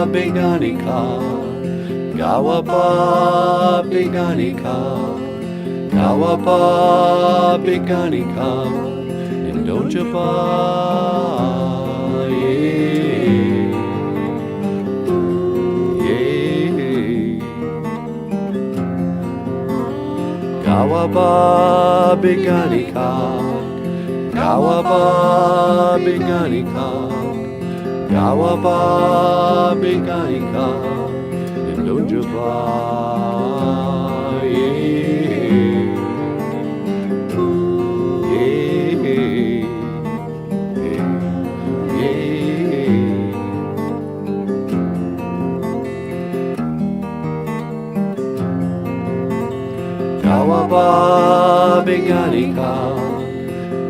bigani kag, gawaba bigani kag, gawaba bigani kag, indonja ba, gawaba bigani kag, gawaba bigani kag, gawaba bigani kag, indonja ba, gawaba bigani kag,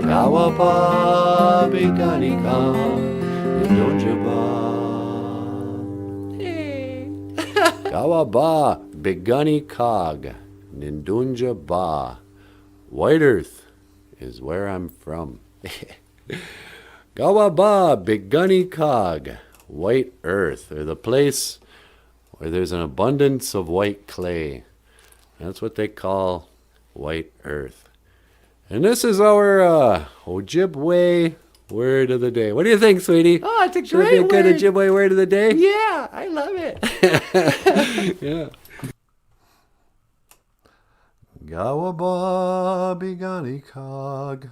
gawaba bigani kag, indonja ba. Gawaba bigani kag, nindunja ba. White Earth is where I'm from. Gawaba bigani kag, White Earth, or the place where there's an abundance of white clay. That's what they call White Earth. And this is our Ojibwe word of the day. What do you think, sweetie? Oh, it's a Should it be great a good word. Ojibwe word of the day? Yeah, I love it. Yeah. Gawaba bigani kag,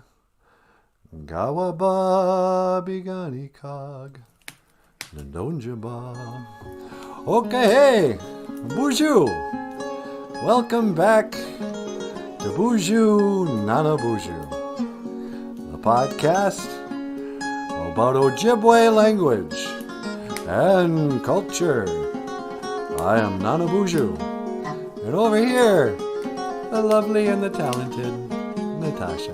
gawaba bigani kag, nindonja ba. Okay, hey, Boozhoo. Welcome back to Boozhoo Nanaboozhoo, the podcast about Ojibwe language and culture. I am Nanaboozhoo, and over here, the lovely and the talented Natasha.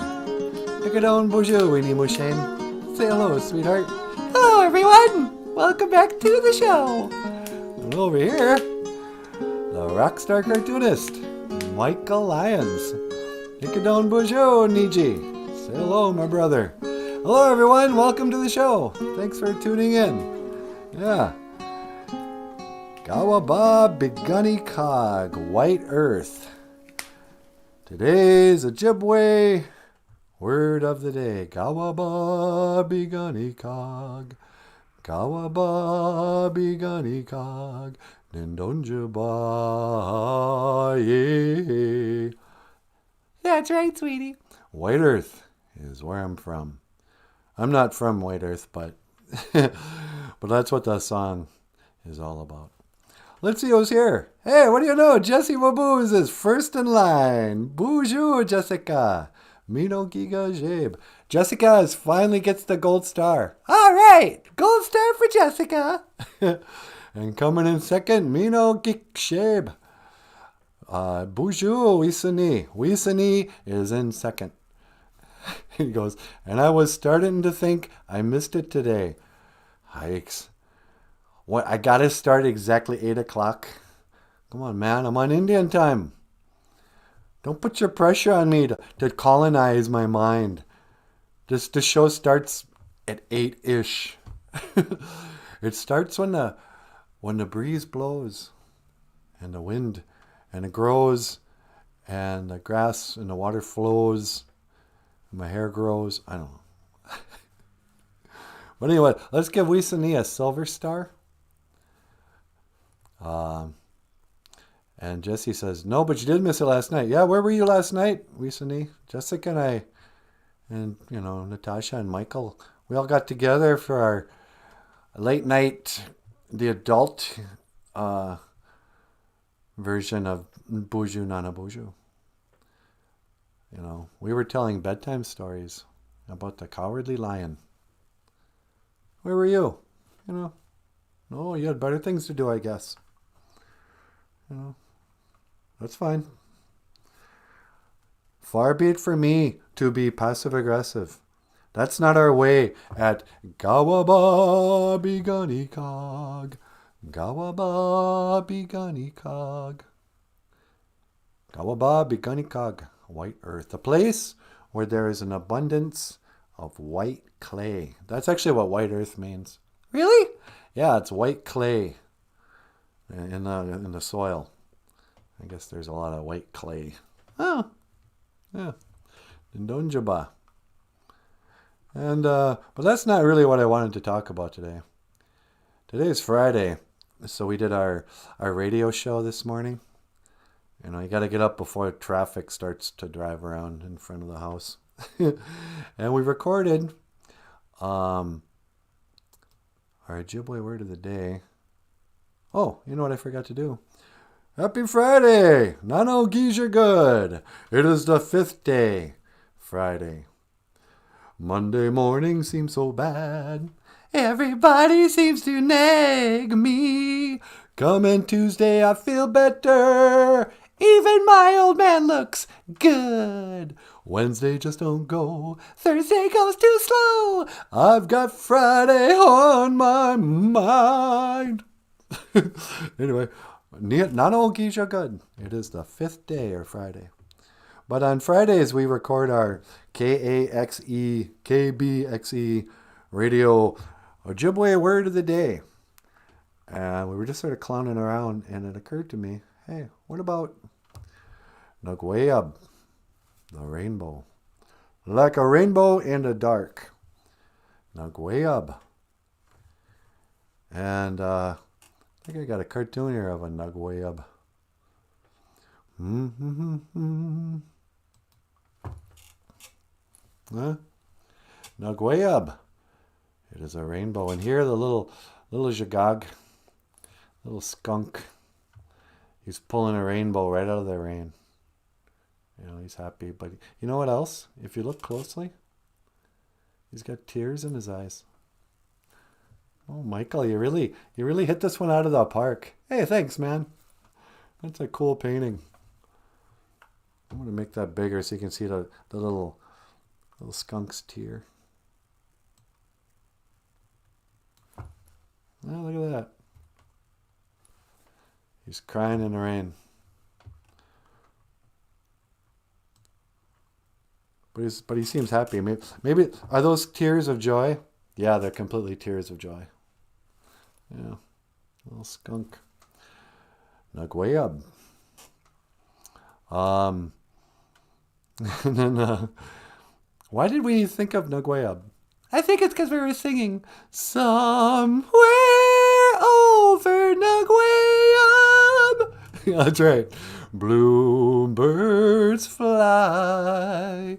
Ikadon Boozhoo, Winnie Mushane. Say hello, sweetheart. Hello, everyone. Welcome back to the show. And over here, the rockstar cartoonist, Michael Lyons. Ikadon Boozhoo, Niji. Say hello, my brother. Hello, everyone. Welcome to the show. Thanks for tuning in. Yeah. Gawaba bigani kag, White Earth. Today's Ojibwe word of the day. Gawaba bigani kag, gawaba bigani kag, nindonja ba. That's right, sweetie. White Earth is where I'm from. I'm not from White Earth, but but that's what the song is all about. Let's see who's here. Hey, what do you know? Jesse Waboos is first in line. Boozhoo, Jessica. Mino Giga Jabe. Jessica finally gets the gold star. All right, gold star for Jessica. And coming in second, Mino Gik Shabe. Boozhoo Wisani. Wisani is in second. He goes, and I was starting to think I missed it today. Hikes. What? I gotta start exactly 8 o'clock. Come on, man. I'm on Indian time. Don't put your pressure on me to colonize my mind. Just the show starts at 8-ish. It starts when the breeze blows and the wind and it grows and the grass and the water flows and my hair grows. I don't know. But anyway, let's give Wisani a silver star. And Jesse says, no, but you did miss it last night. Yeah, where were you last night, Wisani? Jessica and I, and, Natasha and Michael, we all got together for our late night, the adult version of Boozhoo Nanaboozhoo. We were telling bedtime stories about the cowardly lion. Where were you? No, you had better things to do, I guess. That's fine. Far be it from me to be passive-aggressive. That's not our way at Gawaba bigani kag. Gawaba bigani kag. Gawaba bigani kag. White Earth. A place where there is an abundance of white clay. That's actually what White Earth means. Really? Yeah, it's white clay. in the soil. I guess there's a lot of white clay. Oh. Yeah. Ndonjaba. And but that's not really what I wanted to talk about today. Today is Friday, so we did our radio show this morning. You know, you got to get up before traffic starts to drive around in front of the house. And we recorded our Ojibwe word of the day. Oh, you know what I forgot to do? Happy Friday! Nanaboozhoo good. It is the 5th day, Friday. Monday morning seems so bad. Everybody seems to nag me. Coming Tuesday, I feel better. Even my old man looks good. Wednesday just don't go. Thursday goes too slow. I've got Friday on my mind. Anyway, Nanaboozhoo good. It is the 5th day or Friday. But on Fridays, we record our KAXE, KBXE radio Ojibwe word of the day. And we were just sort of clowning around, and it occurred to me, hey, what about Nagwayab, the rainbow? Like a rainbow in the dark. Nagwayab. And I think I got a cartoon here of a Nagwayab. Huh? Nagwayab. It is a rainbow. And here the little jagag, little skunk, he's pulling a rainbow right out of the rain. You know, he's happy. But you know what else? If you look closely, he's got tears in his eyes. Oh, Michael, you really hit this one out of the park. Hey, thanks, man. That's a cool painting. I'm going to make that bigger so you can see the little skunk's tear. Oh, look at that. He's crying in the rain. But he seems happy. Maybe are those tears of joy? Yeah, they're completely tears of joy. Yeah. Little skunk. Nagwayab. And then why did we think of Nagwayab? I think it's because we were singing Somewhere Over Nagwayab. Yeah, that's right. Bluebirds fly.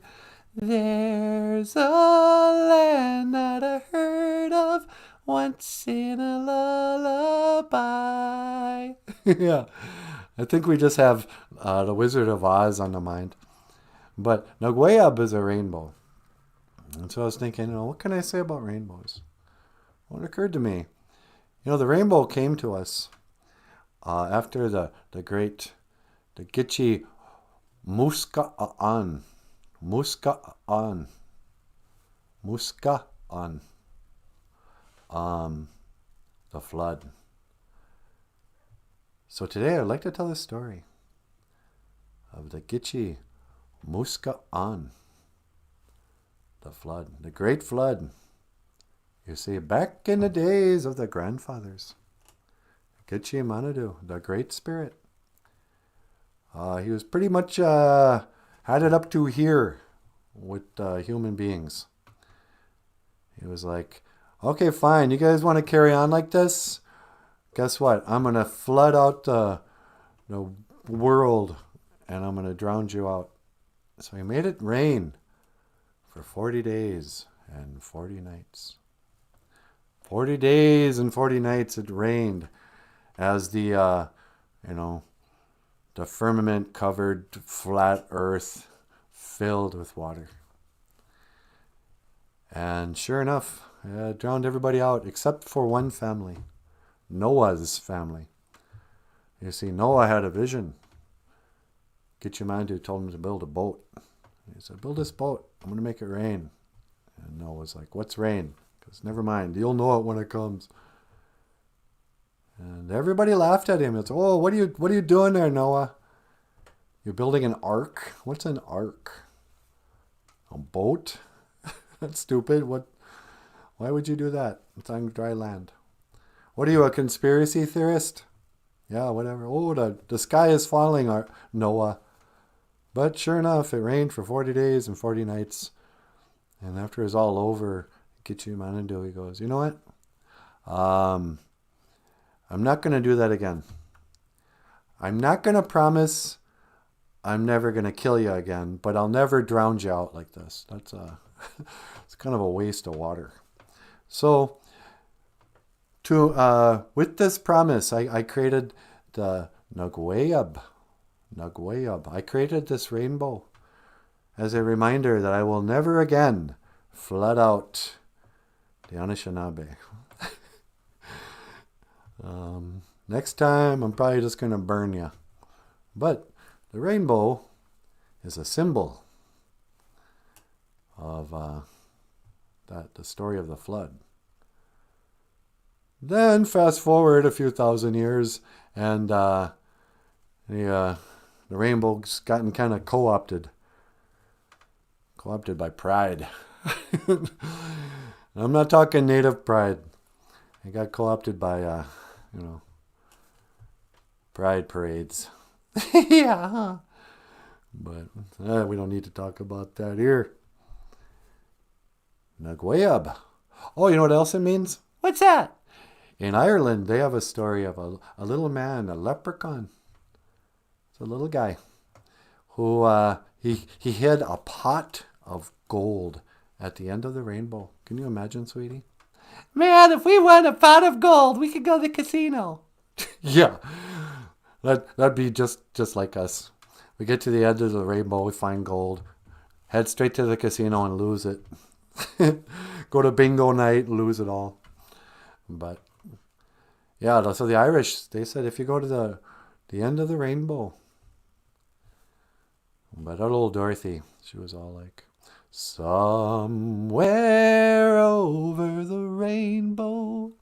There's a land that I heard of once in a lullaby. Yeah. I think we just have the Wizard of Oz on the mind. But Nagwayab is a rainbow. And so I was thinking, you know, what can I say about rainbows? Well, it occurred to me, you know, the rainbow came to us after the Gitche Muska'an, the flood. So today I'd like to tell the story of the Gitche Muska'an, the flood, the great flood. You see, back in the days of the grandfathers, Gitche Manadu, the great spirit, he was pretty much had it up to here with human beings. He was like, okay, fine, you guys want to carry on like this? Guess what? I'm going to flood out the world, and I'm going to drown you out. So he made it rain for 40 days and 40 nights. 40 days and 40 nights it rained as the firmament covered flat earth filled with water. And sure enough, it drowned everybody out except for one family, Noah's family. You see, Noah had a vision. Gitche Manadu told him to build a boat. He said, build this boat. I'm going to make it rain. And Noah was like, what's rain? Because never mind, you'll know it when it comes. And everybody laughed at him. It's, oh, what are you doing there, Noah? You're building an ark? What's an ark? A boat? That's stupid. Why would you do that? It's on dry land. What are you, a conspiracy theorist? Yeah, whatever. Oh, the sky is falling, Noah. But sure enough, it rained for 40 days and 40 nights. And after it's all over, Gichu Manando, he goes, you know what? I'm not going to do that again. I'm not going to promise I'm never going to kill you again, but I'll never drown you out like this. That's it's kind of a waste of water. So, with this promise, I created the Nagwayab. I created this rainbow as a reminder that I will never again flood out the Anishinaabe. Next time, I'm probably just going to burn you. But the rainbow is a symbol of the story of the flood. Then fast forward a few thousand years, and the rainbow's gotten kind of co-opted by pride. I'm not talking native pride. It got co-opted by pride parades. Yeah. But we don't need to talk about that here. Nagwayab. Oh, you know what else it means? What's that? In Ireland, they have a story of a little man, a leprechaun. It's a little guy who he hid a pot of gold at the end of the rainbow. Can you imagine, sweetie? Man, if we won a pot of gold, we could go to the casino. Yeah, that'd be just like us. We get to the end of the rainbow, we find gold, head straight to the casino and lose it. Go to bingo night, lose it all. But yeah, so the Irish, they said if you go to the end of the rainbow. But our little Dorothy, she was all like, somewhere over the rainbow,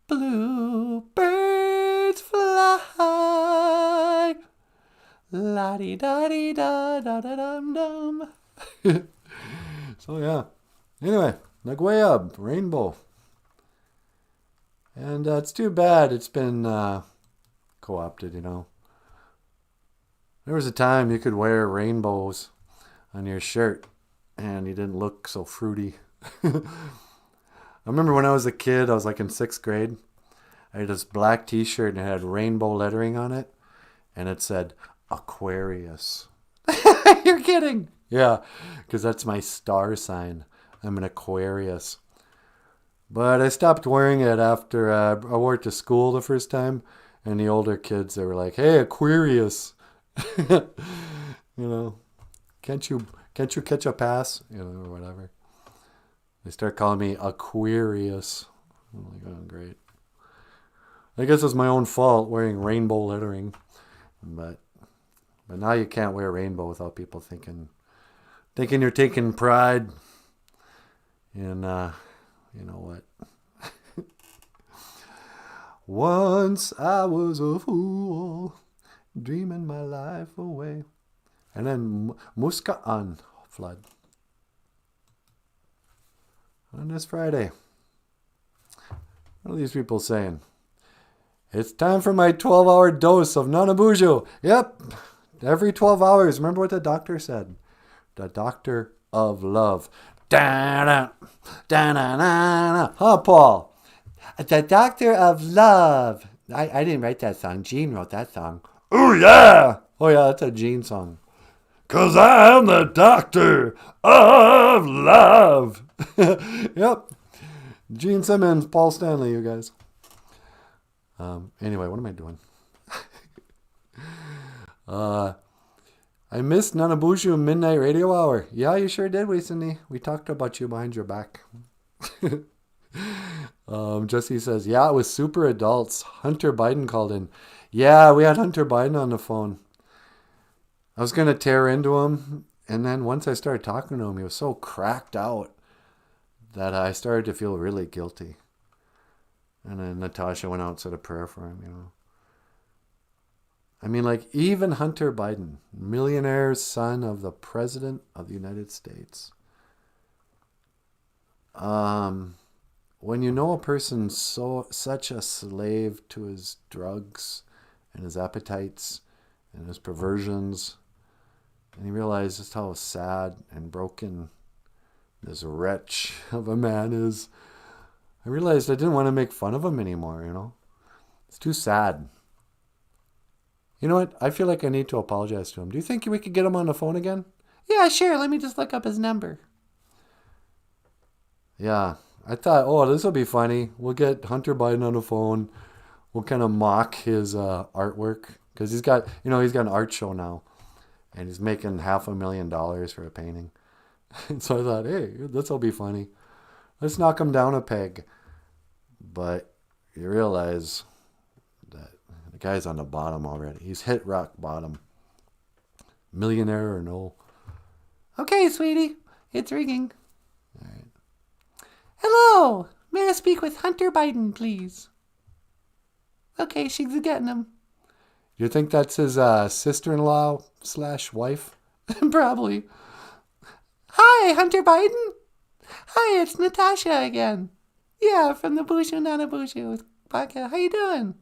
bluebirds fly, la-di-da-di-da-da-da-dum-dum. So yeah, anyway, Nagwayab, rainbow. And it's too bad it's been co-opted, There was a time you could wear rainbows on your shirt and you didn't look so fruity. I remember when I was a kid, I was like in 6th grade. I had this black t-shirt and it had rainbow lettering on it. And it said Aquarius. You're kidding. Yeah, because that's my star sign. I'm an Aquarius. But I stopped wearing it after I wore it to school the first time. And the older kids, they were like, hey, Aquarius. Can't you catch a pass? Or whatever. They start calling me Aquarius. I'm like, oh, great. I guess it's my own fault wearing rainbow lettering. But now you can't wear rainbow without people thinking you're taking pride in, you know what? Once I was a fool, dreaming my life away. And then Muskaan flood. On this Friday. What are these people saying? It's time for my 12-hour dose of Nanaboozhoo. Yep. Every 12 hours. Remember what the doctor said? The doctor of love. Da-da, da-da-da-da. Huh, Paul? The doctor of love. I didn't write that song. Gene wrote that song. Oh, yeah. Oh, yeah, that's a Gene song. 'Cause I'm the doctor of love. Yep. Gene Simmons, Paul Stanley, you guys. Anyway, what am I doing? I missed Nanaboozhoo Midnight Radio Hour. Yeah, you sure did, Weesony. We talked about you behind your back. Jesse says, yeah, it was super adults. Hunter Biden called in. Yeah, we had Hunter Biden on the phone. I was going to tear into him. And then once I started talking to him, he was so cracked out that I started to feel really guilty. And then Natasha went out and said a prayer for him, I mean, like, even Hunter Biden, millionaire son of the President of the United States. When you know a person's such a slave to his drugs and his appetites and his perversions. And he realized just how sad and broken this wretch of a man is. I realized I didn't want to make fun of him anymore, you know. It's too sad. You know what? I feel like I need to apologize to him. Do you think we could get him on the phone again? Yeah, sure. Let me just look up his number. Yeah. I thought, oh, this will be funny. We'll get Hunter Biden on the phone. We'll kind of mock his artwork. Because he's got an art show now. And he's making $500,000 for a painting. And so I thought, hey, this will be funny. Let's knock him down a peg. But you realize that the guy's on the bottom already. He's hit rock bottom. Millionaire or no. Okay, sweetie. It's ringing. All right. Hello. May I speak with Hunter Biden, please? Okay, she's getting him. You think that's his sister-in-law / wife? Probably. Hi, Hunter Biden. Hi, it's Natasha again. Yeah, from the Boozhoo Nanaboozhoo podcast. How you doing?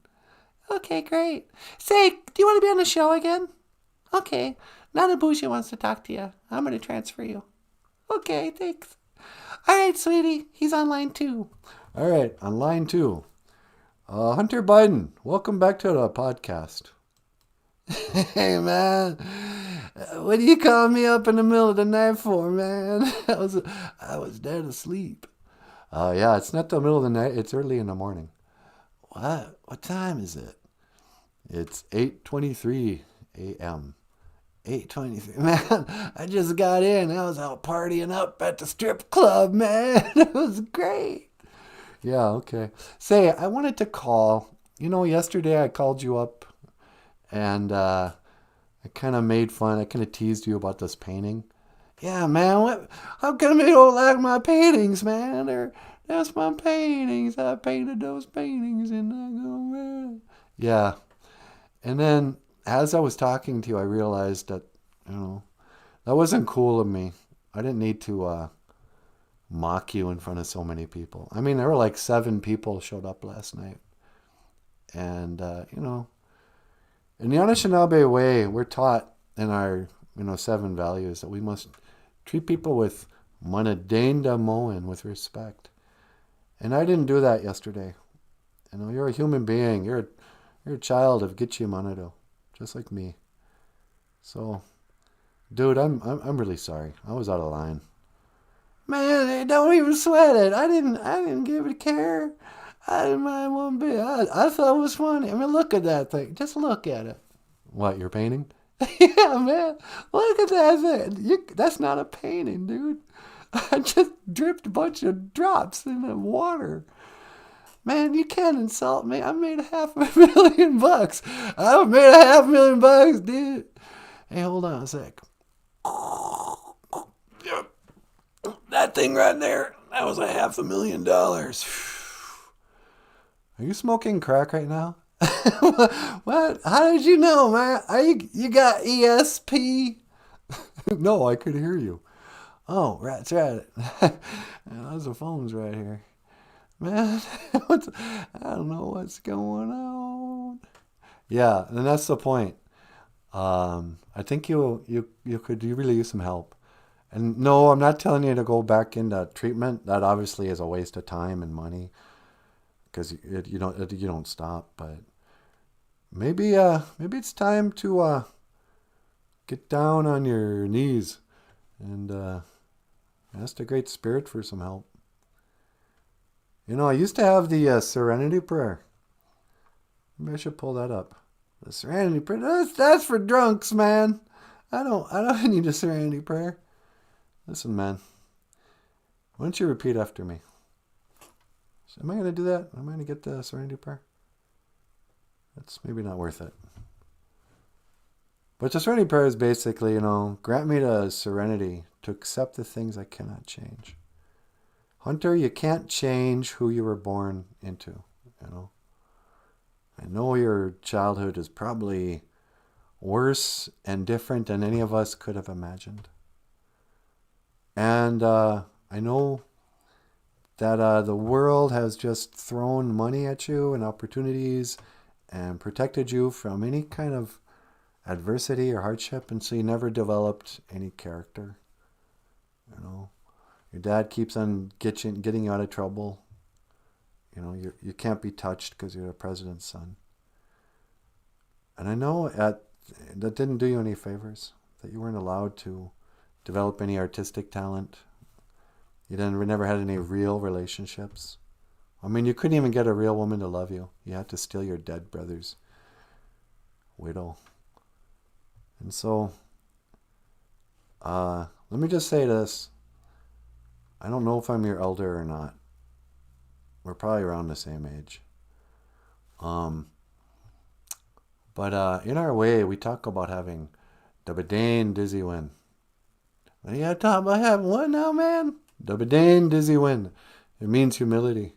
Okay, great. Say, do you want to be on the show again? Okay. Nanaboozhoo wants to talk to you. I'm going to transfer you. Okay, thanks. All right, sweetie. He's on line 2. All right, on line 2. Hunter Biden, welcome back to the podcast. Hey, man. What do you call me up in the middle of the night for, man? I was dead asleep. Yeah, it's not the middle of the night. It's early in the morning. What? What time is it? It's 8:23 a.m. 8:23. Man, I just got in. I was out partying up at the strip club, man. It was great. Yeah, okay. Say, I wanted to call. You know, yesterday I called you up and I kind of made fun. I kind of teased you about this painting. Yeah, man. How come you don't like my paintings, man? That's my paintings. I painted those paintings and I go, man. Yeah. And then as I was talking to you, I realized that, that wasn't cool of me. I didn't need to mock you in front of so many people. I mean, there were like 7 people showed up last night. And, in the Anishinaabe way, we're taught in our, 7 values that we must treat people with manadenda moen, with respect. And I didn't do that yesterday. You're a human being. You're a child of Gitche Manado, just like me. So, dude, I'm really sorry. I was out of line. Man, don't even sweat it. I didn't give it a care. I didn't mind one bit. I thought it was funny. I mean, look at that thing. Just look at it. What, your painting? Yeah, man. Look at that thing. That's not a painting, dude. I just dripped a bunch of drops in the water. Man, you can't insult me. I made $500,000. I made $500,000, dude. Hey, hold on a sec. That thing right there, that was $500,000. Are you smoking crack right now? What? How did you know, man? You got ESP? No, I could hear you. Oh, right, that's right. Those are phones right here. Man, I don't know what's going on. Yeah, and that's the point. I think you could really use some help. And no, I'm not telling you to go back into treatment. That obviously is a waste of time and money because you don't stop. But maybe it's time to get down on your knees and ask the Great Spirit for some help. I used to have the Serenity Prayer. Maybe I should pull that up. The Serenity Prayer. That's for drunks, man. I don't need a Serenity Prayer. Listen, man. Why don't you repeat after me? Am I going to do that? Am I going to get the Serenity Prayer? That's maybe not worth it. But the Serenity Prayer is basically, grant me the serenity to accept the things I cannot change. Hunter, you can't change who you were born into, I know your childhood is probably worse and different than any of us could have imagined. And I know that the world has just thrown money at you and opportunities and protected you from any kind of adversity or hardship, and so you never developed any character. You know, your dad keeps on getting you out of trouble. You know, you can't be touched because you're the president's son. And I know that didn't do you any favors, that you weren't allowed to develop any artistic talent. You never had any real relationships. I mean, you couldn't even get a real woman to love you. You had to steal your dead brother's widow. And so, let me just say this. I don't know if I'm your elder or not. We're probably around the same age. But in our way, we talk about having the Bedane dizzy win. What are you talking about having what now, man? The Bedane dizzy win. It means humility.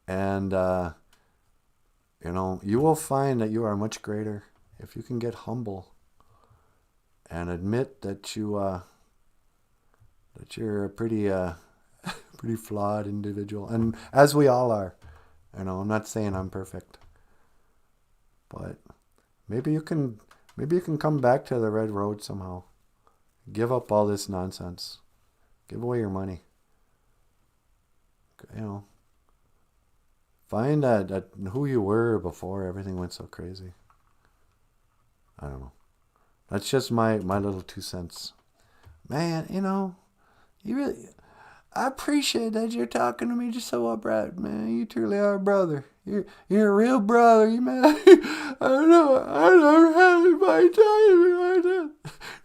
And, you know, you will find that you are much greater if you can get humble and admit that you're a pretty flawed individual, and as we all are. You know, I'm not saying I'm perfect, but maybe you can come back to the red road somehow. Give up all this nonsense. Give away your money. You know, find that who you were before everything went so crazy. I don't know. That's just my little 2 cents. Man, you know, I appreciate that you're talking to me just so upright, man. You truly are a brother. You're a real brother, you man. I don't know. I never had anybody tell me like that.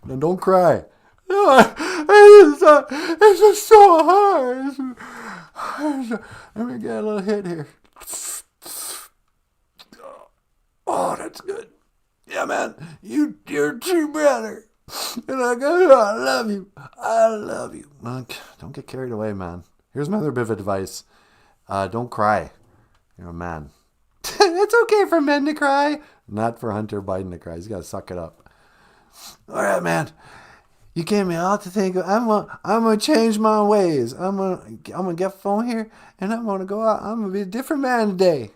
Now don't cry. No, it's just so hard. Let me get a little hit here. Oh, that's good. Yeah, man. You're a true brother. And I love you. I love you. Don't get carried away, man. Here's my other bit of advice. Don't cry. You're a man. It's okay for men to cry. Not for Hunter Biden to cry. He's got to suck it up. All right, man. You gave me all to think of. I'm gonna change my ways. I'm gonna get phone here, and I'm gonna go out. I'm gonna be a different man today.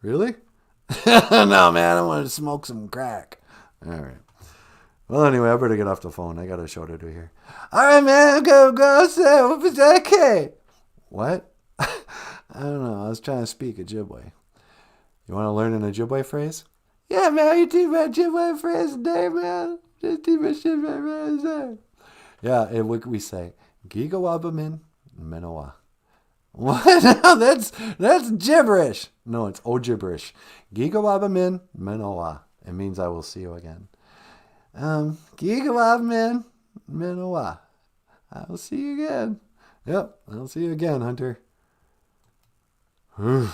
Really? No, man. I want to smoke some crack. All right. Well, anyway, I better get off the phone. I got a show to do here. All right, man. Go outside. What was that, okay? What? I don't know. I was trying to speak Ojibwe. You want to learn an Ojibwe phrase? Yeah, man. You teach me Ojibwe phrase today, man. Just teach me Ojibwe phrase. Yeah, we say, Gigawabamin Menoa. What? No, that's gibberish. No, it's OJIBERISH. Gigawabamin Menoa. It means I will see you again. Gigawabamin Menoa. I will see you again. Yep, I'll see you again, Hunter. Whew.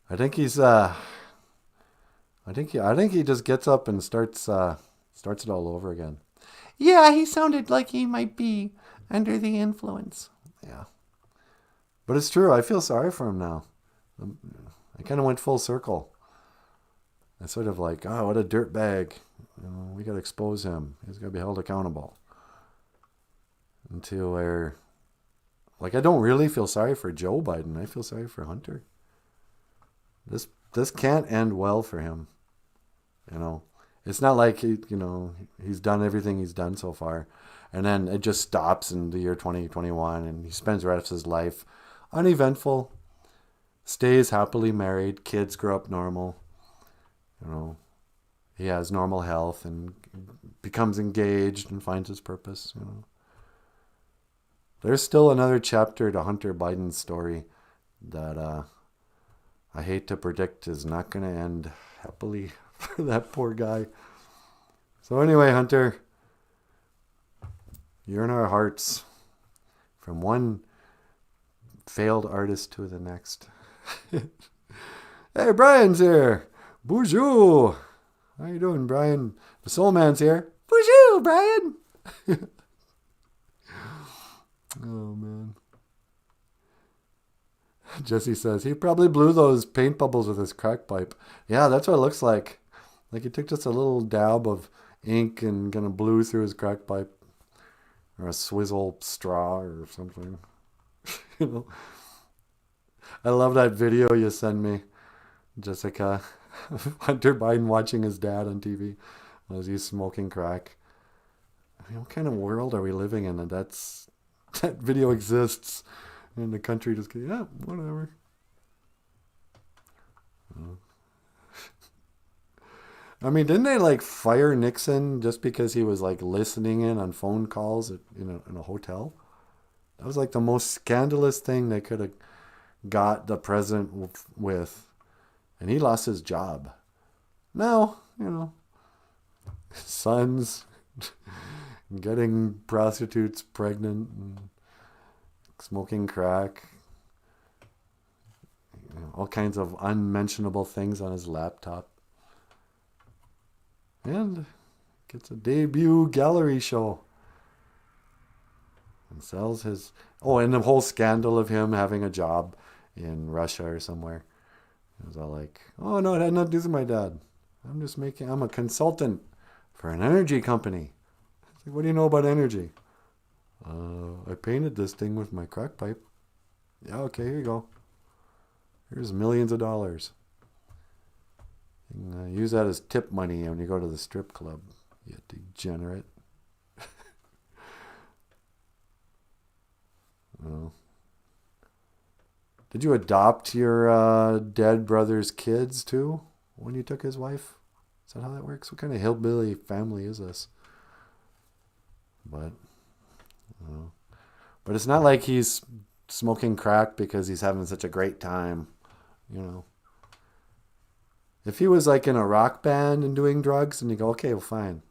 I think he just gets up and starts it all over again. Yeah, he sounded like he might be under the influence. Yeah. But it's true. I feel sorry for him now. I kind of went full circle. I sort of like, oh, what a dirtbag. You know, we got to expose him. He's got to be held accountable. Until where, like, I don't really feel sorry for Joe Biden. I feel sorry for Hunter. This can't end well for him. You know, it's not like he's done everything he's done so far, and then it just stops in the year 2021, and he spends the rest of his life uneventful, stays happily married, kids grow up normal. You know, he has normal health and becomes engaged and finds his purpose. You know, there's still another chapter to Hunter Biden's story that I hate to predict is not going to end happily for that poor guy. So anyway, Hunter, you're in our hearts, from one failed artist to the next. Hey, Brian's here. Boozhoo. How you doing, Brian? The Soul Man's here. Boozhoo, Brian. Oh, man. Jesse says, he probably blew those paint bubbles with his crack pipe. Yeah, that's what it looks like. Like he took just a little dab of ink and kind of blew through his crack pipe. Or a swizzle straw or something. You know. I love that video you send me Jessica, Hunter Biden watching his dad on TV as he's smoking crack. I mean, what kind of world are we living in that video exists and the country just goes, yeah, whatever. I mean, didn't they like fire Nixon just because he was like listening in on phone calls in a hotel? That was like the most scandalous thing they could have got the president with. And he lost his job. Now, his son's getting prostitutes pregnant and smoking crack. All kinds of unmentionable things on his laptop. And gets a debut gallery show. And sells his... Oh, and the whole scandal of him having a job in Russia or somewhere. It was all like, oh no, it had nothing to do with my dad. I'm a consultant for an energy company. It's like, what do you know about energy? I painted this thing with my crack pipe. Yeah, okay, here you go. Here's millions of dollars. You can, use that as tip money when you go to the strip club, you degenerate. Oh. Did you adopt your dead brother's kids too when you took his wife? Is that how that works? What kind of hillbilly family is this? But it's not like he's smoking crack because he's having such a great time, If he was like in a rock band and doing drugs, and you go, okay, well, fine.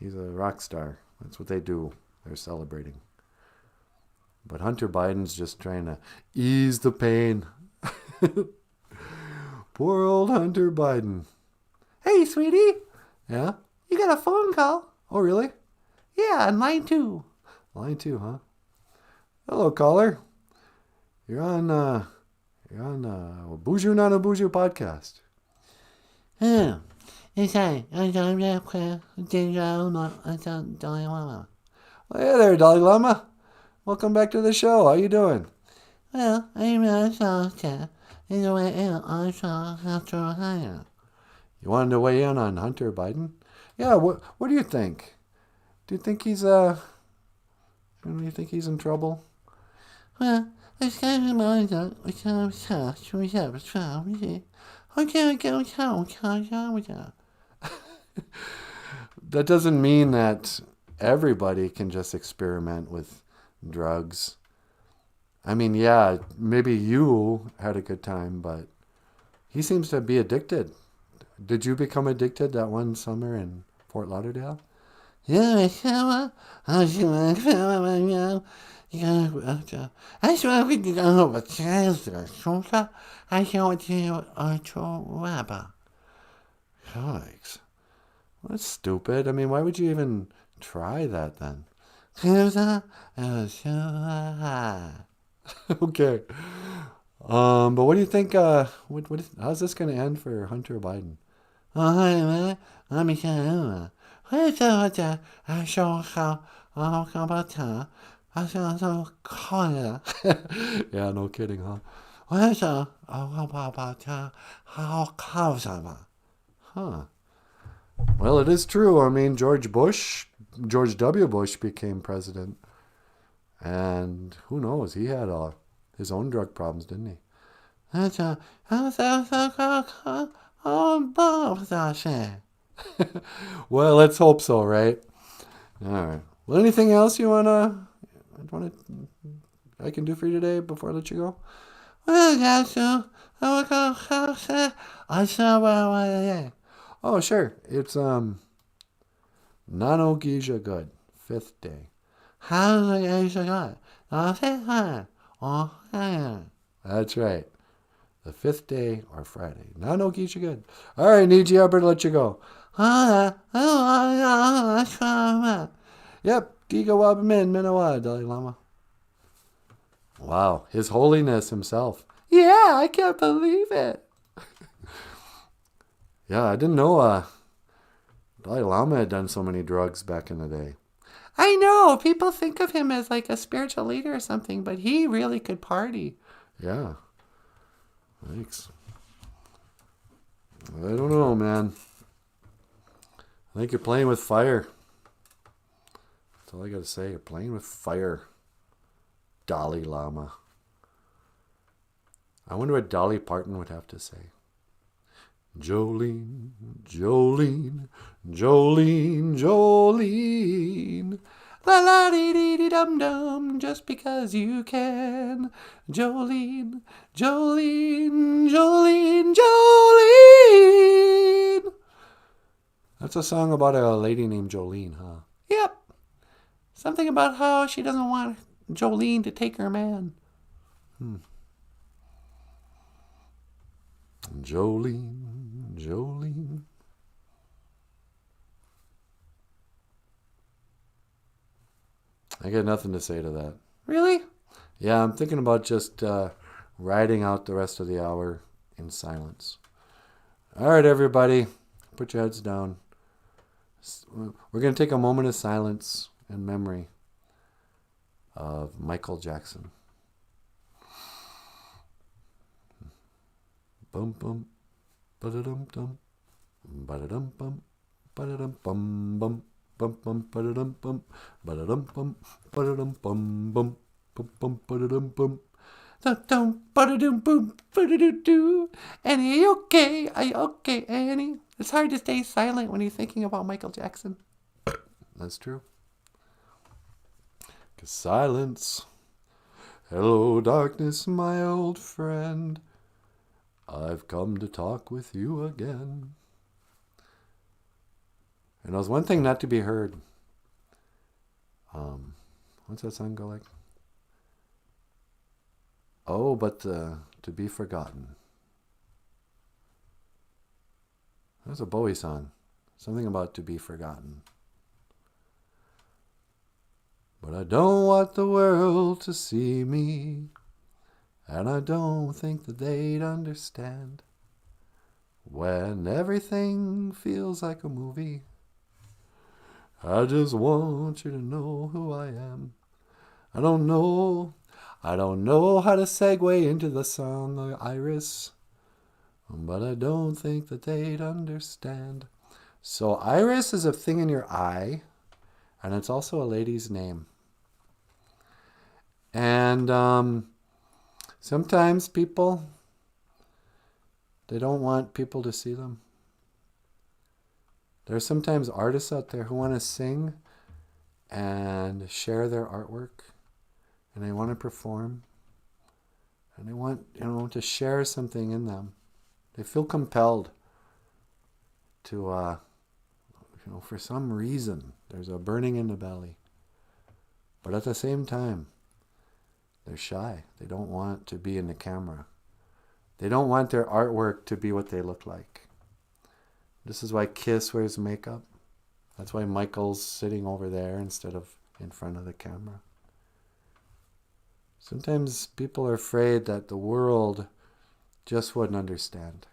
He's a rock star. That's what they do. They're celebrating. But Hunter Biden's just trying to ease the pain. Poor old Hunter Biden. Hey, sweetie. Yeah? You got a phone call. Oh, really? Yeah, on line 2. Line 2, huh? Hello, caller. You're on Boozhoo Nanaboozhoo podcast. Yeah. Well, hey there, Dalai Lama. Welcome back to the show. How you doing? Well, I'm You wanted to weigh in on Hunter Biden? Yeah. What do you think? Do you think he's you think he's in trouble? Well, That doesn't mean that everybody can just experiment with drugs. I mean, yeah, maybe you had a good time, but he seems to be addicted. Did you become addicted that one summer in Fort Lauderdale? Yikes. Well, that's stupid. I mean, why would you even try that then? Okay. But what do you think, how's this going to end for Hunter Biden? Yeah, no kidding, huh? Huh. Well, it is true. I mean, George W. Bush became president. And who knows? He had his own drug problems, didn't he? Well, let's hope so, right? All right. Well, anything else you I can do for you today before I let you go? Oh, sure. It's Nanaboozhoo good, 5th day. That's right. The 5th day or Friday. Nanaboozhoo good. All right, Niji, I better let you go. Yep, Giga Wabamin Minawa, Dalai Lama. Wow, His Holiness himself. Yeah, I can't believe it. Yeah, I didn't know Dalai Lama had done so many drugs back in the day. I know. People think of him as like a spiritual leader or something, but he really could party. Yeah. Thanks. I don't know, man. I think you're playing with fire. That's all I gotta say. You're playing with fire. Dalai Lama. I wonder what Dolly Parton would have to say. Jolene, Jolene, Jolene, Jolene. La la dee dee dee dum dum, just because you can. Jolene, Jolene, Jolene, Jolene. That's a song about a lady named Jolene, huh? Yep. Something about how she doesn't want Jolene to take her man. Jolene, Jolene. I got nothing to say to that. Really? Yeah, I'm thinking about just riding out the rest of the hour in silence. All right, everybody, put your heads down. We're going to take a moment of silence in memory of Michael Jackson. Bum bum, ba-da-dum dum, ba-da-dum bum, ba-da-dum bum bum, bum bum, ba-da-dum bum, ba-da-dum bum, ba-da-dum bum bum, bum bum, ba-da-dum bum. Dum ba-da-dum boom, ba-da-doo-doo. Annie, are you okay? Are you okay, Annie? It's hard to stay silent when you're thinking about Michael Jackson. That's true. 'Cause silence. Hello, darkness, my old friend. I've come to talk with you again. And there's one thing not to be heard. What's that song go like? Oh, but to be forgotten. That's a Bowie song. Something about to be forgotten. But I don't want the world to see me, and I don't think that they'd understand when everything feels like a movie. I just want you to know who I am. I don't know how to segue into the song Iris, but I don't think that they'd understand. So Iris is a thing in your eye, and it's also a lady's name. And sometimes people, they don't want people to see them. There are sometimes artists out there who want to sing and share their artwork, and they want to perform, and they want, to share something in them. They feel compelled to, for some reason, there's a burning in the belly. But at the same time, they're shy. They don't want to be in the camera. They don't want their artwork to be what they look like. This is why Kiss wears makeup. That's why Michael's sitting over there instead of in front of the camera. Sometimes people are afraid that the world just wouldn't understand.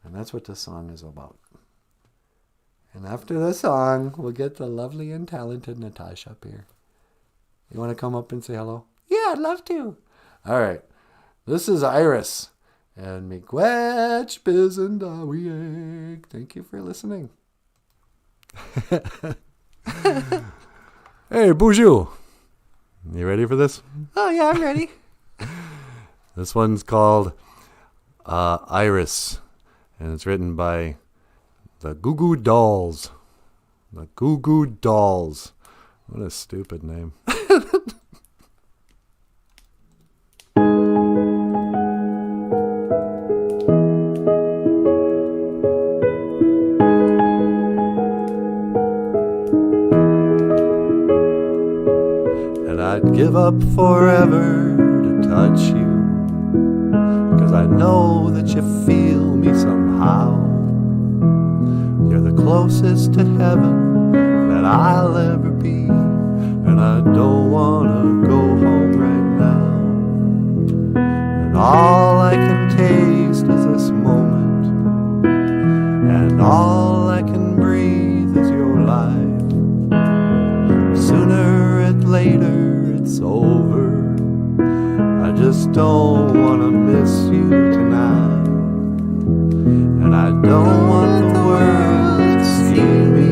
And that's what this song is about. And after the song, we'll get the lovely and talented Natasha up here. You want to come up and say hello? Yeah, I'd love to. All right. This is Iris. And miigwech bizendawieg. Thank you for listening. Hey, Boozhoo. You ready for this? Oh, yeah, I'm ready. This one's called Iris. And it's written by the Goo Goo Dolls. The Goo Goo Dolls. What a stupid name. I'd give up forever to touch you, 'cause I know that you feel me somehow. You're the closest to heaven that I'll ever be, and I don't wanna go home right now. And all I can taste is this moment, and all I can breathe is your light. Sooner or later it's over. I just don't wanna miss you tonight. don't want the world to see me,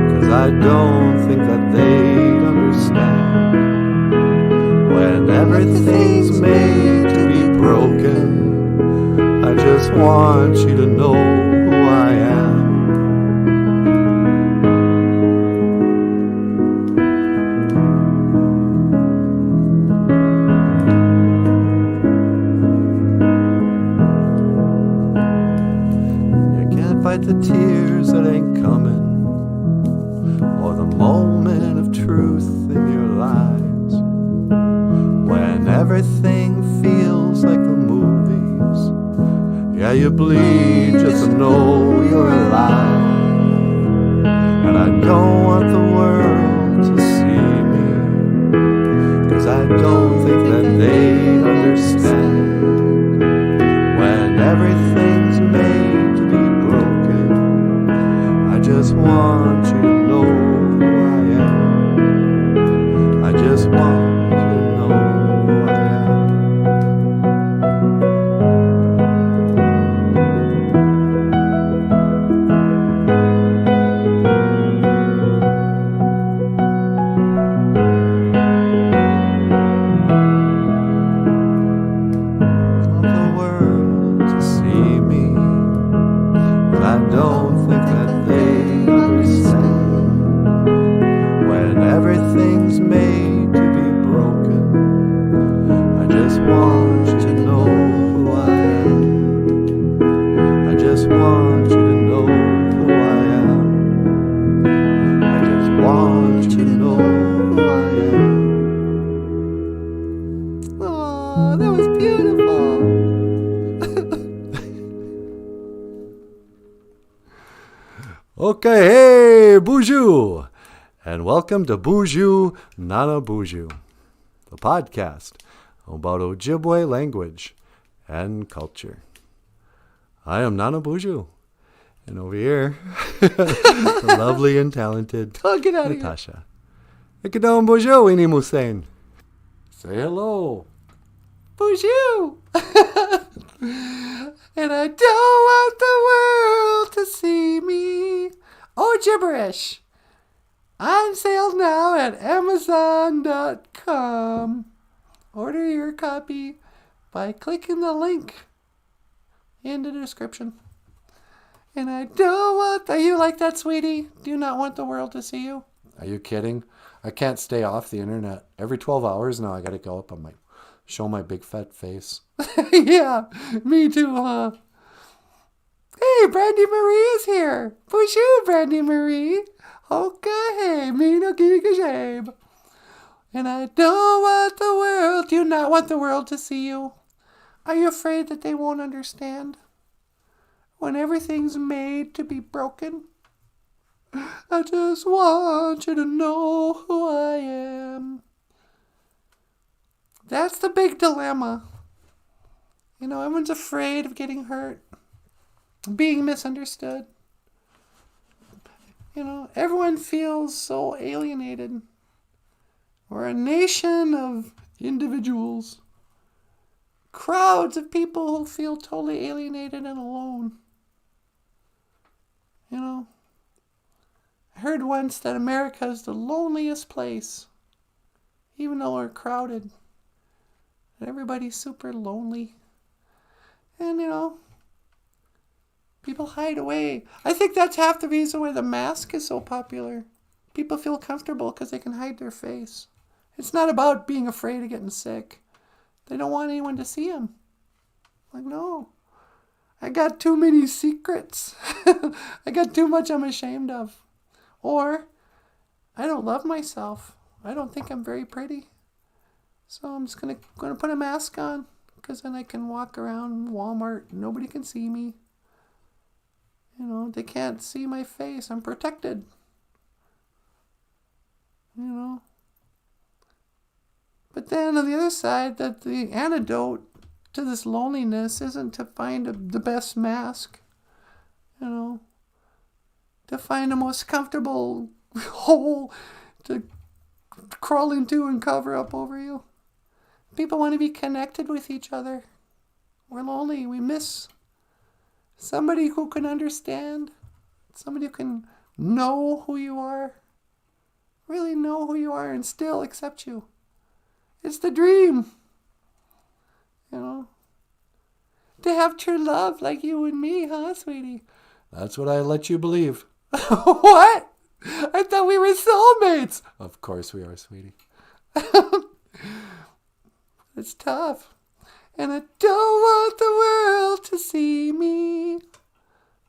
'cause I don't think that they'd understand. When everything's made to be broken, I just want you to know who I am. You can't fight the tears that ain't coming, or the moment of truth in your lives. When everything feels like the movies, yeah, you bleed just to know you're alive. And I don't want the world to see me, 'cause I don't think that they'd understand. When everything's made to be broken, I just want you to know who I am. I just want you to know who I am. The world to see me, but I don't think that they understand. When everything's made to be broken, I just want you to know who I am. I just want you to know who I am. I just want you to know who I am. Oh, that was beautiful. Okay, hey, Boozhoo! And welcome to Boozhoo Nanaboozhoo, the podcast about Ojibwe language and culture. I am Nanaboozhoo, and over here, the lovely and talented Oh, get out of here. Natasha. Ikadon Boozhoo, Ini Musain. Say hello. Boozhoo! And I don't want the world to see me. Oh, gibberish. On sale now at Amazon.com. Order your copy by clicking the link in the description. And I don't want... Are you like that, sweetie? Do you not want the world to see you? Are you kidding? I can't stay off the internet. Every 12 hours now, I gotta go up on show my big fat face. Yeah, me too, huh? Hey, Brandy Marie is here. Boozhoo, Brandy Marie. Okay, me no giga shame. And I don't want the world. Do you not want the world to see you? Are you afraid that they won't understand? When everything's made to be broken? I just want you to know who I am. That's the big dilemma. You know, everyone's afraid of getting hurt, being misunderstood. You know, everyone feels so alienated. We're a nation of individuals. Crowds of people who feel totally alienated and alone. You know, I heard once that America is the loneliest place, even though we're crowded. And everybody's super lonely. And, you know, people hide away. I think that's half the reason why the mask is so popular. People feel comfortable because they can hide their face. It's not about being afraid of getting sick. They don't want anyone to see them. Like, no. I got too many secrets. I got too much I'm ashamed of. Or, I don't love myself. I don't think I'm very pretty. So I'm just gonna put a mask on, because then I can walk around Walmart. Nobody can see me. You know, they can't see my face. I'm protected. You know. But then on the other side, that the antidote to this loneliness isn't to find the best mask. You know. To find the most comfortable hole to crawl into and cover up over you. People want to be connected with each other. We're lonely. We miss Somebody who can understand. Somebody who can know who you are. Really know who you are and still accept you. It's the dream. You know. To have true love like you and me, huh, sweetie? That's what I let you believe. What? I thought we were soulmates. Of course we are, sweetie. It's tough. And I don't want the world to see me.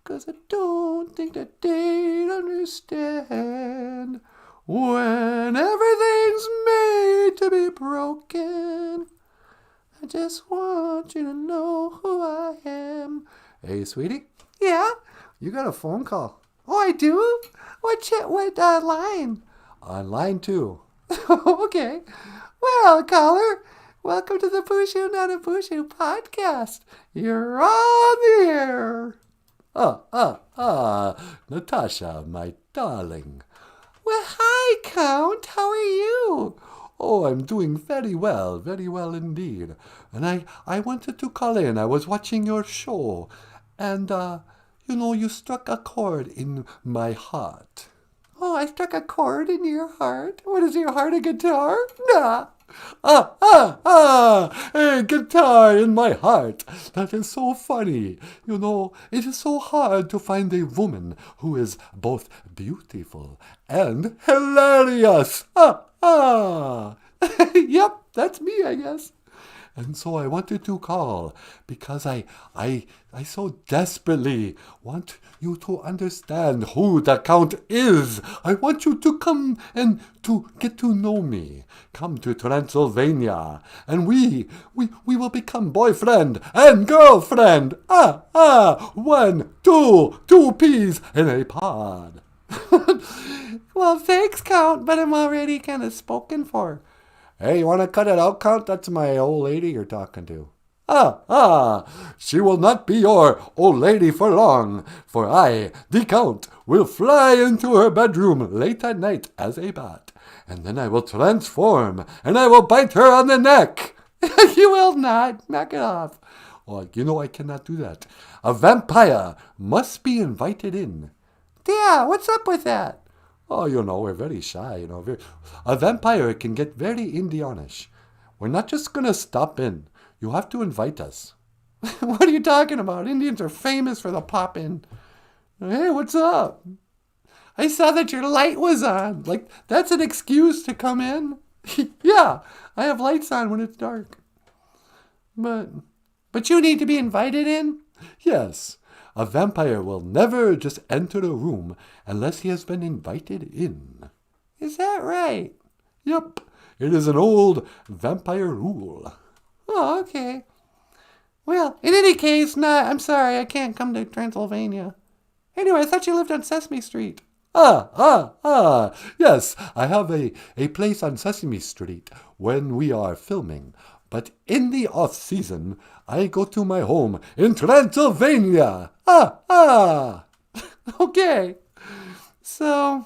'Cause I don't think that they'd understand. When everything's made to be broken. I just want you to know who I am. Hey, sweetie, Yeah? you got a phone call. Oh, I do? What line? On line 2. Okay. Well, caller, welcome to the Boozhoo Nanaboozhoo podcast. You're on the air. Natasha, my darling. Well, hi, Count. How are you? Oh, I'm doing very well indeed. And I wanted to call in. I was watching your show. And, you struck a chord in my heart. Oh, I struck a chord in your heart. What is your heart, a guitar? Nah. A guitar in my heart. That is so funny. It is so hard to find a woman who is both beautiful and hilarious. Yep, that's me, I guess. And so I wanted to call because I so desperately want you to understand who the Count is. I want you to come and to get to know me. Come to Transylvania, and we will become boyfriend and girlfriend. 1, 2 peas in a pod. Well, thanks, Count, but I'm already kind of spoken for. Hey, you want to cut it out, Count? That's my old lady you're talking to. She will not be your old lady for long, for I, the Count, will fly into her bedroom late at night as a bat, and then I will transform, and I will bite her on the neck. You will not. Knock it off. Oh, I cannot do that. A vampire must be invited in. Yeah, what's up with that? Oh, we're very shy, A vampire can get very Indianish. We're not just going to stop in. You have to invite us. What are you talking about? Indians are famous for the pop-in. Hey, what's up? I saw that your light was on. Like, that's an excuse to come in? Yeah, I have lights on when it's dark. But you need to be invited in? Yes. A vampire will never just enter a room unless he has been invited in. Is that right? Yep. It is an old vampire rule. Oh, okay. Well, in any case, I'm sorry, I can't come to Transylvania. Anyway, I thought you lived on Sesame Street. Yes, I have a place on Sesame Street when we are filming. But in the off-season, I go to my home in Transylvania. Okay. So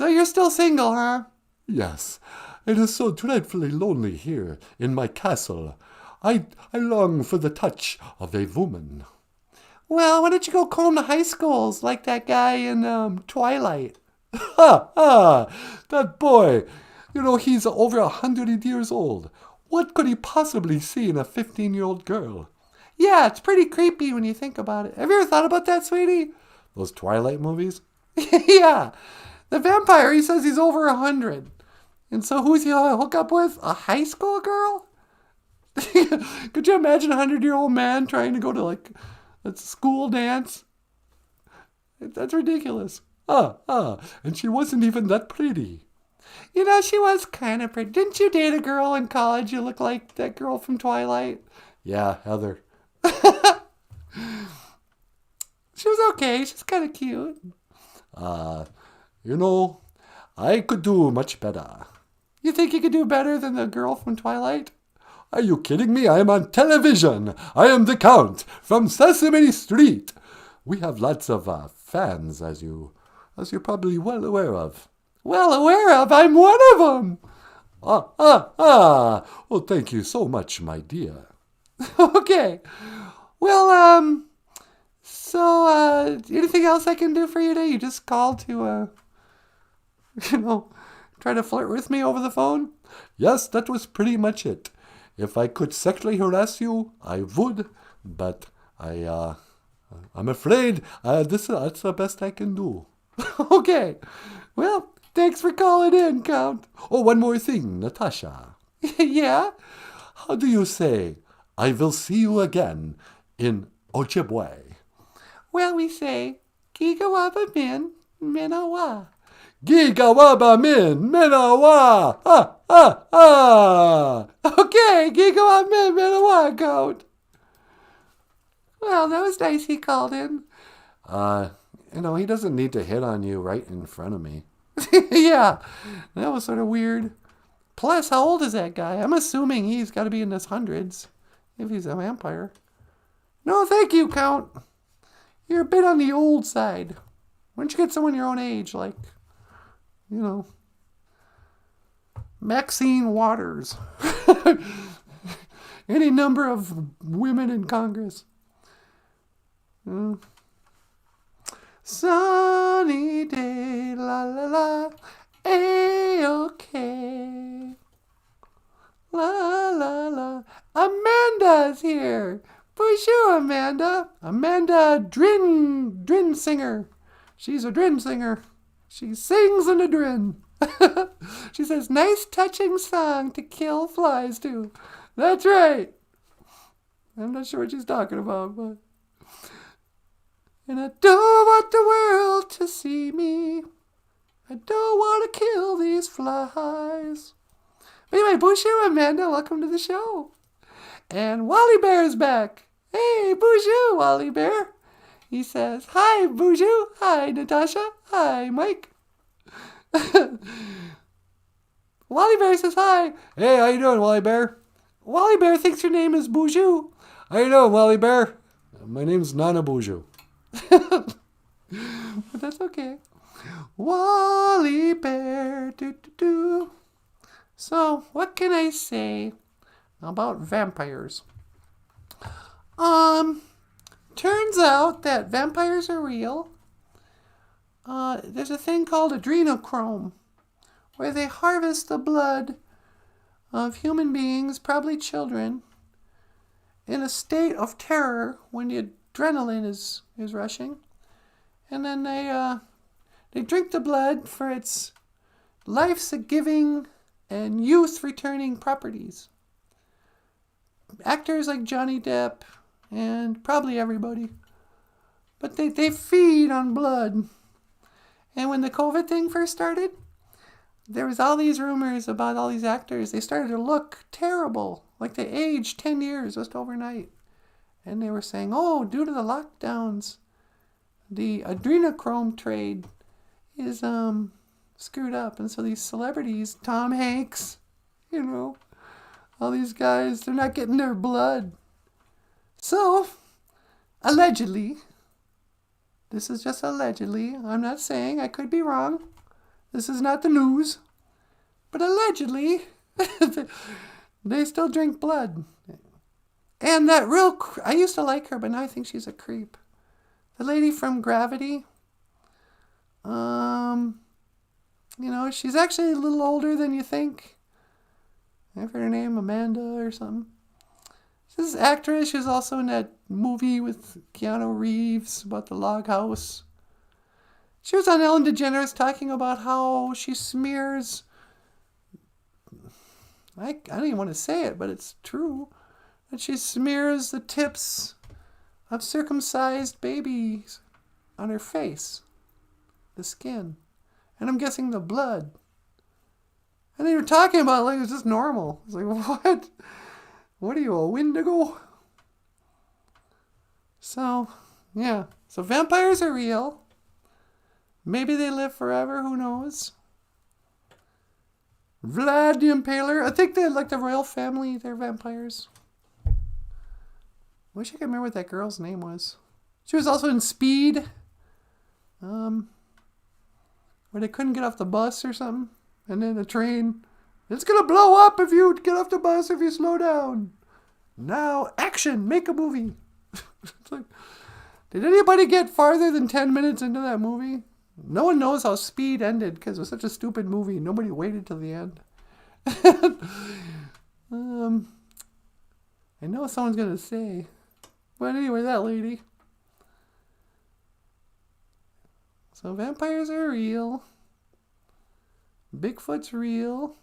you're still single, huh? Yes, it is so dreadfully lonely here in my castle. I long for the touch of a woman. Well, why don't you go comb the high schools like that guy in Twilight? That boy, he's over 100 years old. What could he possibly see in a 15-year-old girl? Yeah, it's pretty creepy when you think about it. Have you ever thought about that, sweetie? Those Twilight movies? Yeah. The vampire, he says he's over 100. And so who's he hook up with? A high school girl? Could you imagine a 100-year-old man trying to go to, a school dance? That's ridiculous. And she wasn't even that pretty. She was kind of pretty. Didn't you date a girl in college you look like that girl from Twilight? Yeah, Heather. She was okay. She's kind of cute. I could do much better. You think you could do better than the girl from Twilight? Are you kidding me? I am on television. I am the Count from Sesame Street. We have lots of fans, as you're probably well aware of. Well aware of? I'm one of them. Oh, thank you so much, my dear. Okay. Well, So, anything else I can do for you today? You just called to, try to flirt with me over the phone? Yes, that was pretty much it. If I could sexually harass you, I would, but I'm afraid that's the best I can do. Okay. Well, thanks for calling in, Count. Oh, one more thing, Natasha. Yeah? How do you say, I will see you again in Ojibwe? Well, we say, Gigawaba Min, Minawa. Gigawaba min minawa! Ah, ah, ah! Okay, Gigawaba Min, Minawa, Count. Well, that was nice he called in. He doesn't need to hit on you right in front of me. Yeah, that was sort of weird. Plus, how old is that guy? I'm assuming he's got to be in his hundreds, if he's a vampire. No, thank you, Count. You're a bit on the old side. Why don't you get someone your own age, like, Maxine Waters. Any number of women in Congress. Sunny day, la la la, A-okay. La la la. Amanda's here. Boozhoo, Amanda. Amanda Drin singer. She's a Drin singer. She sings in a Drin. She says, nice touching song to kill flies to. That's right. I'm not sure what she's talking about, but. And I don't want the world to see me. I don't want to kill these flies. Anyway, Boozhoo, Amanda, welcome to the show. And Wally Bear is back. Hey, Boozhoo, Wally Bear. He says, hi, Boozhoo. Hi, Natasha. Hi, Mike. Wally Bear says hi. Hey, how you doing, Wally Bear? Wally Bear thinks your name is Boozhoo. How you doing, Wally Bear? My name's Nanaboozhoo. But that's okay. Wally Bear, do. So, what can I say about vampires? Turns out that vampires are real. There's a thing called adrenochrome, where they harvest the blood of human beings, probably children, in a state of terror when the adrenaline is rushing. And then they drink the blood for its life-giving and youth-returning properties. Actors like Johnny Depp and probably everybody. But they feed on blood. And when the COVID thing first started, there was all these rumors about all these actors. They started to look terrible. Like they aged 10 years just overnight. And they were saying, oh, due to the lockdowns, the adrenochrome trade is screwed up. And so these celebrities, Tom Hanks, all these guys, they're not getting their blood. So, allegedly, this is just allegedly, I'm not saying, I could be wrong. This is not the news. But allegedly, they still drink blood. And that I used to like her, but now I think she's a creep. The lady from Gravity. She's actually a little older than you think. I've heard her name, Amanda or something. This actress, she was also in that movie with Keanu Reeves about the log house. She was on Ellen DeGeneres talking about how she smears, I don't even want to say it, but it's true, that she smears the tips of circumcised babies on her face, the skin, and I'm guessing the blood. And they were talking about it like it was just normal. It's like, what? What are you, a Wendigo? So, yeah. So vampires are real. Maybe they live forever. Who knows? Vlad the Impaler. I think they're like the royal family. They're vampires. Wish I could remember what that girl's name was. She was also in Speed. Where they couldn't get off the bus or something. And then the train. It's going to blow up if you get off the bus if you slow down. Now, action. Make a movie. It's like, Did anybody get farther than 10 minutes into that movie? No one knows how Speed ended because it was such a stupid movie. Nobody waited till the end. I know someone's going to say. But anyway, that lady. So vampires are real. Bigfoot's real.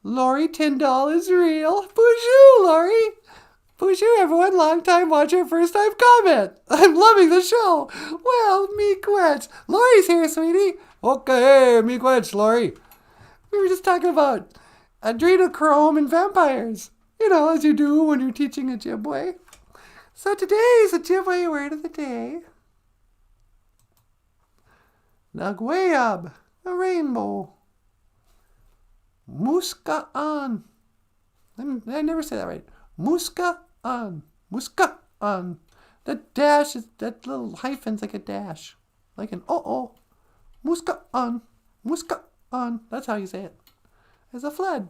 Lori Tyndall is real. Boozhoo, Lori. Boozhoo, everyone. Long time watcher, first time comment. I'm loving the show. Well, me quetch. Lori's here, sweetie. Okay, me quetch, Lori. We were just talking about adrenochrome and vampires. You know, as you do when you're teaching Ojibwe. So today's Ojibwe word of the day. Nagwayab, a rainbow. Muska-an. I never say that right. Muska-an. Muska-an. That dash is, that little hyphen's like a dash. Like an oh. Muska-an. Muska-an. That's how you say it. It's a flood.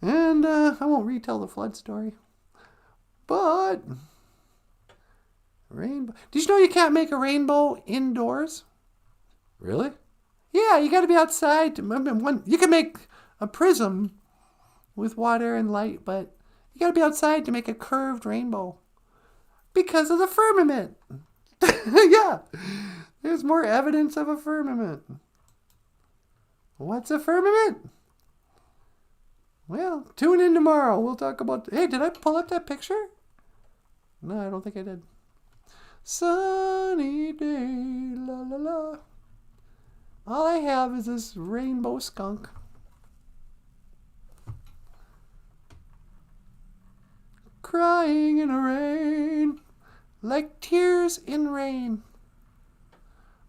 And I won't retell the flood story. But rainbow. Did you know you can't make a rainbow indoors? Really? Yeah, you got to be outside. You can make a prism with water and light, but you got to be outside to make a curved rainbow because of the firmament. Yeah, there's more evidence of a firmament. What's a firmament? Well, tune in tomorrow. We'll talk about... Hey, did I pull up that picture? No, I don't think I did. Sunny day, la la la. All I have is this rainbow skunk. Crying in the rain, like tears in rain.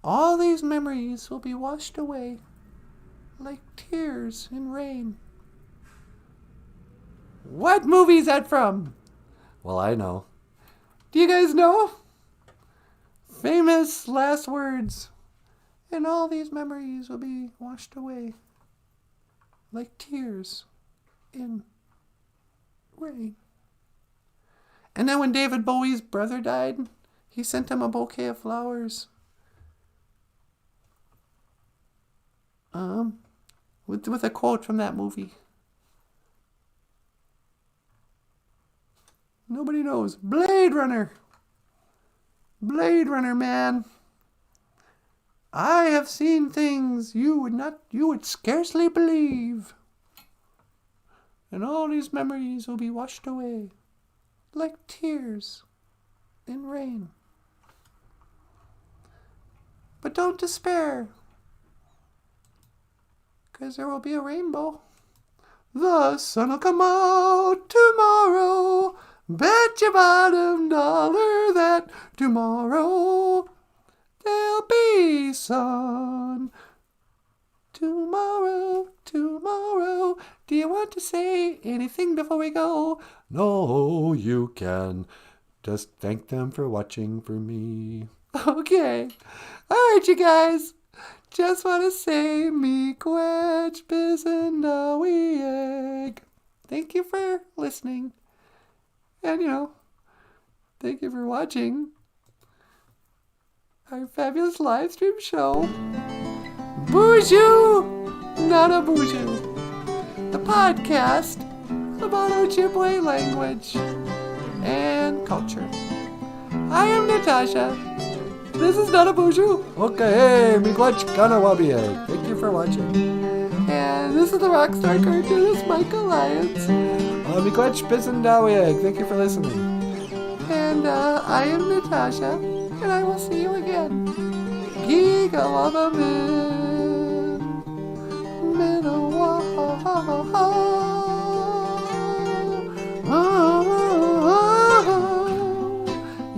All these memories will be washed away, like tears in rain. What movie is that from? Well, I know. Do you guys know? Famous last words. And all these memories will be washed away like tears in rain. And then when David Bowie's brother died, he sent him a bouquet of flowers. With a quote from that movie. Nobody knows. Blade Runner. Blade Runner, man. I have seen things you would scarcely believe. And all these memories will be washed away like tears in rain. But don't despair, 'cause there will be a rainbow. The sun'll come out tomorrow. Bet your bottom dollar that tomorrow there'll be sun. Tomorrow. Do you want to say anything before we go? No, you can. Just thank them for watching for me. Okay. All right, you guys. Just want to say me quetch bisandawi egg. Thank you for listening. And, thank you for watching our fabulous live stream show. Boozhoo Nanaboozhoo, the podcast about Ojibwe language and culture. I am Natasha. This is Nanaboozhoo. Okay, miigwech kanawabiye. Thank you for watching. And this is the rockstar cartoonist Michael Lyons. Miigwech bisandawi. Thank you for listening. And I am Natasha, and I will see you again. Gigawabamin.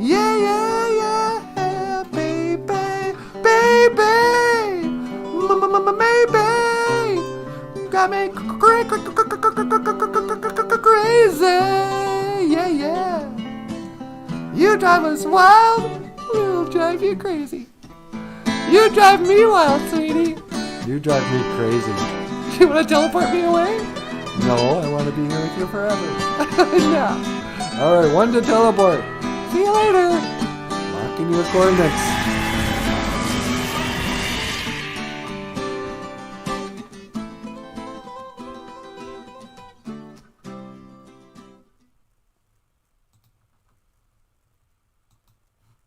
Yeah, baby, maybe got me crazy. Yeah. You drive us wild, we'll drive you crazy. You drive me wild, sweetie. You drive me crazy. You want to teleport me away? No, I want to be here with you forever. Yeah. All right, one to teleport. See you later. Locking your coordinates.